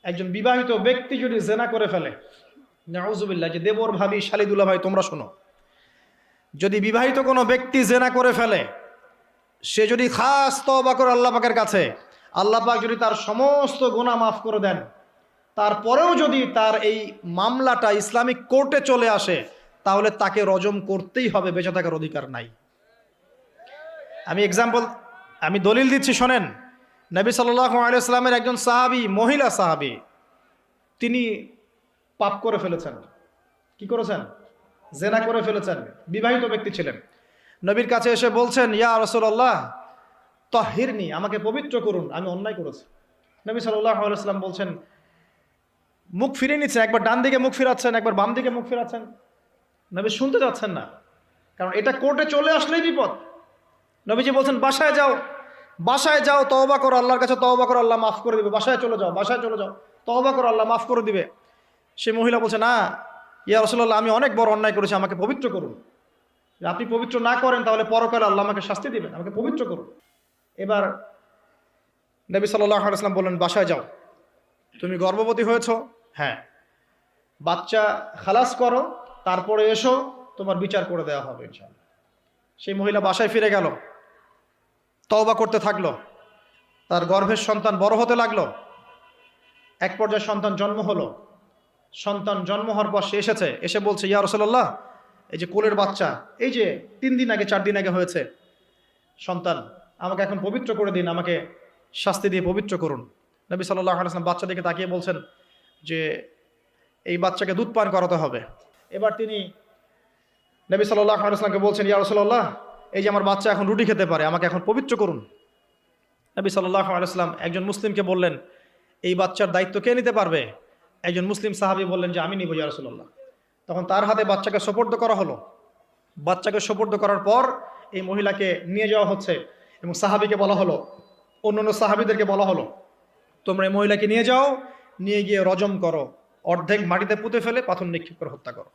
একজন বিবাহিত ব্যক্তি যদি জেনা করে ফেলে, নাউজুবিল্লাহ, যে দেবর ভাবি শালিদুল্লাহ ভাই তোমরা শোনো, যদি বিবাহিত কোনো ব্যক্তি জেনা করে ফেলে, সে যদি খাস তওবা করে আল্লাহ পাকের কাছে, আল্লাহ পাক যদি তার সমস্ত গুনাহ মাফ করে দেন, তারপরেও যদি তার এই মামলাটা ইসলামিক কোর্টে চলে আসে, তাহলে তাকে রজম করতেই হবে, বেঁচে থাকার অধিকার নাই। আমি দলিল দিচ্ছি, শোনেন। নবী সাল্লাল্লাহু আলাইহি ওয়াসাল্লামের একজন সাহাবী, মহিলা সাহাবী, তিনি পাপ করে ফেলেছেন। কি করেছেন? জেনা করে ফেলেছেন। বিবাহিত ব্যক্তি ছিলেন। নবীর কাছে এসে বলছেন, ইয়া রাসূলুল্লাহ তাহিরনি, আমাকে পবিত্র করুন, আমি অন্যায় করেছি। নবী সাল্লাল্লাহু আলাইহি ওয়াসাল্লাম বলছেন, মুখ ফিরিয়ে নিচ্ছেন, একবার ডান দিকে মুখ ফিরাচ্ছেন, একবার বাম দিকে মুখ ফিরাচ্ছেন। নবী শুনতে যাচ্ছেন না, কারণ এটা কোর্টে চলে আসলেই বিপদ। নবীজি বলছেন, বাসায় যাও, বাসায় যাও, তওবা করো, আল্লাহর কাছে তওবা করো, আল্লাহ মাফ করে দিবে। বাসায় চলে যাও, বাসায় চলে যাও, তওবা করো, আল্লাহ মাফ করে দিবে। সে মহিলা বলছে, না ইয়া রাসূলুল্লাহ, আমি অনেক বড় অন্যায় করেছি, আমাকে পবিত্র করুন। আপনি পবিত্র না করেন তাহলে পরকালে আল্লাহ আমাকে শাস্তি দিবেন, আমাকে পবিত্র করুন। এবার নবী সাল্লাল্লাহু আলাইহি ওয়াসাল্লাম বললেন, বাসায় যাও। তুমি গর্ভবতী হয়েছ? হ্যাঁ। বাচ্চা খালাস করো, তারপরে এসো, তোমার বিচার করে দেওয়া হবে ইনশাআল্লাহ। সেই মহিলা বাসায় ফিরে গেল, তওবা করতে থাকলো, তার গর্ভের সন্তান বড় হতে লাগলো। এক পর্যায়ে সন্তান জন্ম হলো। সন্তান জন্ম হওয়ার পর সে এসে বলছে, ইয়া রাসূলুল্লাহ, এই যে কোলের বাচ্চা, এই যে 3 দিন আগে 4 দিন আগে হয়েছে সন্তান, আমাকে এখন পবিত্র করে দিন, আমাকে শাস্তি দিয়ে পবিত্র করুন। নবী সাল্লাল্লাহু আলাইহি ওয়াসাল্লাম বাচ্চা দিকে তাকিয়ে বলছেন যে এই বাচ্চাকে দুধ পান করাতে হবে। এবার তিনি নবী সাল্লাল্লাহু আলাইহি ওয়াসাল্লামকে বলছেন, ইয়া রাসূলুল্লাহ, এই যে আমার বাচ্চা এখন রুটি খেতে পারে, আমাকে এখন পবিত্র করুন। নবী সাল্লাল্লাহু আলাইহি ওয়াসাল্লাম একজন মুসলিমকে বললেন, এই বাচ্চার দায়িত্ব কে নিতে পারবে? একজন মুসলিম সাহাবী বললেন যে আমি নিব ইয়া রাসূলুল্লাহ। তখন তার হাতে বাচ্চাকে সোপর্দ করা হলো। বাচ্চাকে সোপর্দ করার পর এই মহিলাকে নিয়ে যাওয়া হচ্ছে এবং সাহাবীকে বলা হলো, অন্যান্য সাহাবীদেরকে বলা হলো, তোমরা এই মহিলাকে নিয়ে যাও, নিয়ে গিয়ে রজম করো, অর্ধেক মাটিতে পুঁতে ফেলে পাথর নিক্ষেপ করে হত্যা করো।